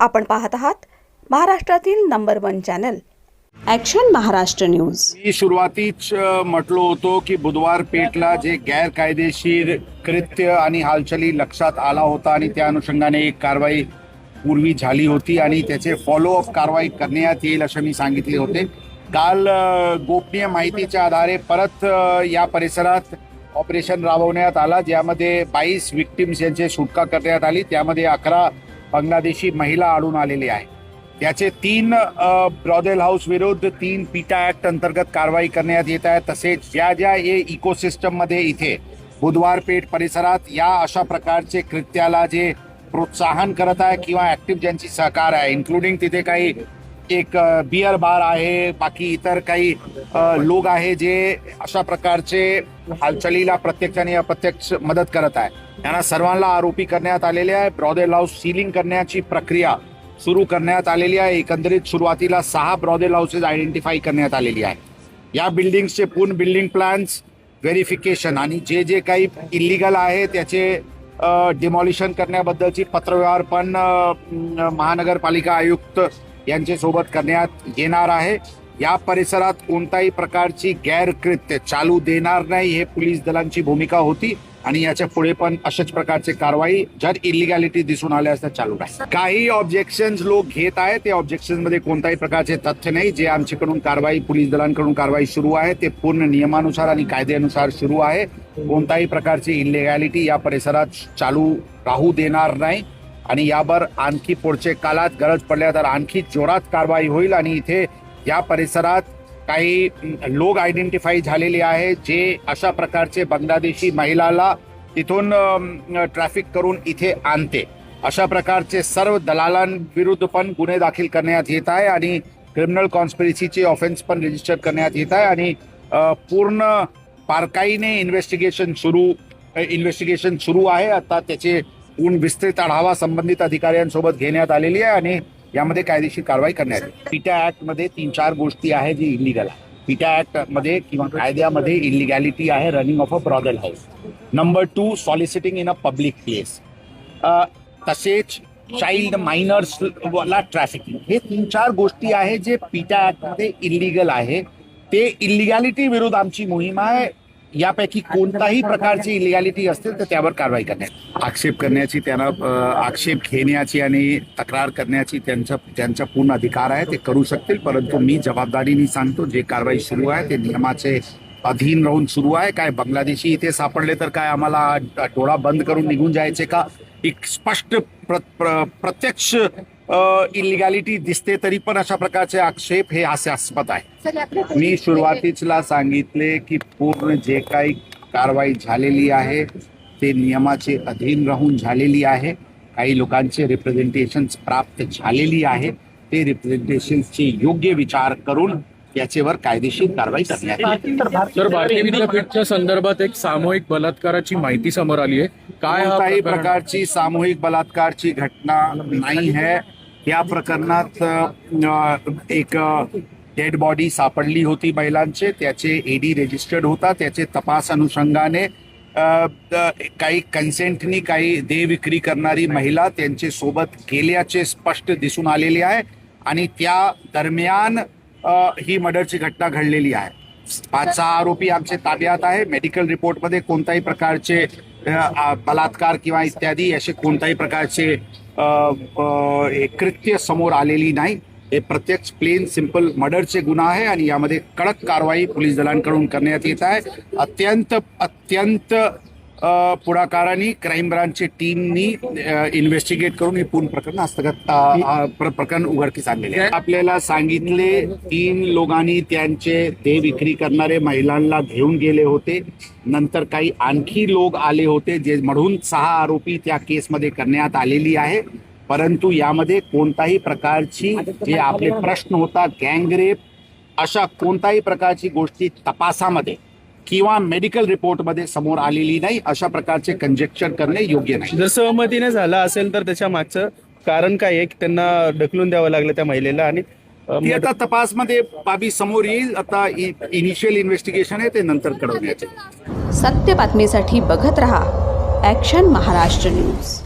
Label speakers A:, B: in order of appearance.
A: आपण पाहत आहात महाराष्ट्रातील number 1 channel action Maharashtra news.
B: मी सुरुवातीच म्हटलो होतो की बुधवार पेठला जे गैरकायदेशीर कृत्य आणि हालचाली लक्षात आला होता आणि त्या अनुषंगाने एक कारवाई पूर्वी झाली होती आणि त्याचे फॉलोअप कारवाई करण्यात येईल असे मी सांगितले होते। काल गोपनीय माहितीच्या आधारे परत या परिसरात ऑपरेशन राबवण्यात आला, ज्यामध्ये 22 विक्टिम्स यांची सुटका करण्यात आली। त्यामध्ये 11 बांगलादेशी महिला आढळून आलेली आहे। त्याचे 3 ब्रॉदेल हाऊस विरुद्ध 3 पीटा ऍक्ट अंतर्गत कारवाई करण्यात येत आहे। तसेच ज्या ज्या इकोसिस्टम मध्ये इथे बुधवार पेठ परिसरात या अशा प्रकारचे कृत्याला जे प्रोत्साहन करत आहे किंवा ऍक्टिव्ह ज्यांची सहकार आहे, इन्क्लुडिंग तिथे काही एक बियर बार आहे, बाकी इतर काही लोक आहे जे अशा प्रकारचे हालचालीला प्रत्यक्ष आणि अप्रत्यक्ष मदत करत आहे, यांना सर्वांना आरोपी करण्यात आलेले आहे। ब्रॉदेल हाऊस सीलिंग करण्याची प्रक्रिया सुरू करण्यात आलेली आहे। एकंदरीत सुरुवातीला 6 ब्रॉदेल हाऊसेस आयडेंटिफाई करण्यात आलेली आहे। या बिल्डिंग्सचे पूर्ण बिल्डिंग प्लॅन्स व्हेरिफिकेशन आणि जे जे काही इलिगल आहे त्याचे डिमॉलिशन करण्याबद्दलची पत्रव्यवहार पण महानगरपालिका आयुक्त यांच्या सोबत करण्यात येणार आहे। या परिसरात कोणत्याही प्रकारची गैरकृत्य चालू देणार नाही, हे पोलीस दलांची भूमिका होती आणि याच्या पुढे पण अशाच प्रकारचे कारवाई जर इलिगॅलिटी दिसून आल्यास चालू राहील। काही ऑब्जेक्शन्स लोक घेत आहेत, ते ऑब्जेक्शन मध्ये कोणत्याही प्रकारचे तथ्य नाही। जे आमच्याकडून कारवाई पोलीस दलांकडून कारवाई सुरू आहे ते पूर्ण नियमानुसार आणि कायद्यानुसार सुरू आहे। कोणत्याही प्रकारची इलिगॅलिटी या परिसरात चालू राहू देणार नाही आणि यावर आणखी पुढच्या काळात गरज पडल्या तर आणखी जोरात कारवाई होईल। आणि इथे या परिसरात काही लोक आयडेंटिफाई झालेले आहे जे अशा प्रकारचे बांगलादेशी महिलाला तिथून ट्रॅफिक करून इथे आणते। अशा प्रकारचे सर्व दलालांविरुद्ध पण गुन्हे दाखल करण्यात येत आहे आणि क्रिमिनल कॉन्स्पिरसीचे ऑफेन्स पण रजिस्टर करण्यात येत आहे आणि पूर्ण बारकाईने इन्व्हेस्टिगेशन सुरू आहे। आता त्याचे पूर्ण विस्तृत आढावा संबंधित अधिकाऱ्यांसोबत घेण्यात आलेली आहे आणि यामध्ये कायदेशीर कारवाई करण्यात येईल। पीटा ऍक्ट मध्ये 3-4 गोष्टी आहे जी इलिगल आहे। पीटा ऍक्ट मध्ये किंवा कायद्यामध्ये इलिगॅलिटी आहे running of a brothel house. Number 2 soliciting in a public place, तसेच चाइल्ड मायनर्स ला ट्रॅफिकिंग, हे 3-4 गोष्टी आहे जे पीटा ऍक्ट मध्ये इलिगल आहे। ते इलिगॅलिटी विरुद्ध आमची मोहीम आहे। यापैकी कोणताही प्रकारची इलिगॅलिटी असतील तर त्यावर कारवाई करण्यात, आक्षेप करण्याची, त्यांना आक्षेप घेण्याची आणि तक्रार करण्याची त्यांचा पूर्ण अधिकार आहे, ते करू शकतील। परंतु मी जबाबदारीने सांगतो जे कारवाई सुरू आहे ते नियमाचे अधीन राहून सुरू आहे। काय बांगलादेशी इथे सापडले तर काय आम्हाला डोळा बंद करून निघून जायचे का? एक स्पष्ट प्रत्यक्ष इलिगॅलिटी दिसते तरी पण अशा प्रकारचे आक्षेप हे हास्यास्पद आहे। मी सुरुवातीला सांगितले की पूर्ण जे काही कारवाई झालेली आहे ते नियमाचे अधीन राहून झालेली आहे। काही लोकांचे रिप्रेझेंटेशन प्राप्त झालेली आहे, ते रिप्रेझेंटेशनचे योग्य विचार करून याच्यावर कायदेशीर कारवाई करण्यात येईल।
C: तर भारतीय विद्यापीठच्या संदर्भात एक सामूहिक बलात्काराची माहिती समोर आली आहे। काय
B: कोणत्याही प्रकारची सामूहिक बलात्कारची घटना नाही है। या प्रकरणात एक डेड बॉडी सापडली होती महिलांचे, त्याचे एडी रजिस्टर्ड होता। त्याचे तपास अनुषंगाने काही कन्सेंटनी काही देह विक्री करणारी महिला त्यांचे सोबत गेल्याचे स्पष्ट दिसून आलेले आहे आणि त्या दरम्यान ही मर्डरची घटना घडलेली आहे। 5-6 आरोपी आमचे ताब्यात आहे। मेडिकल रिपोर्टमध्ये कोणत्याही प्रकारचे बलात्कार किंवा इत्यादी असे कोणत्याही प्रकारचे कृत्य समोर आलेली नाही। हे प्रत्यक्ष प्लेन सिंपल मर्डरचे गुन्हा आहे आणि यामध्ये कडक कारवाई पोलीस दलांकडून करण्यात येत आहे। अत्यंत पुढाकाराने क्राईम ब्रांचची टीमनी इन्व्हेस्टिगेट करून हे पूर्ण प्रकरण उघडकीस आणलेले आहे। आपल्याला सांगितले 3 लोकांनी त्यांचे देह विक्री करणारे महिलांना घेऊन गेले होते। नंतर काही आणखी लोक आले होते जे म्हणून 6 आरोपी त्या केसमध्ये करण्यात आलेली आहे। परंतु यामध्ये कोणताही प्रकारची जे आपले प्रश्न होता गँगरेप अशा कोणत्याही प्रकारची गोष्टी तपासामध्ये किंवा मेडिकल रिपोर्टमध्ये समोर आलेली नाही। अशा प्रकारचे कंजेक्चर करणे योग्य नाही।
C: जर सहमतीने झालं असेल तर त्याच्या मागचं कारण काय आहे? त्यांना ढकलून द्यावं लागलं त्या महिलेला आणि
B: आता तपासमध्ये बाबी समोर येईल। आता इनिशियल इन्व्हेस्टिगेशन आहे ते नंतर कळवण्यात येईल।
A: सत्य बातमीसाठी बघत रहा ॲक्शन महाराष्ट्र न्यूज।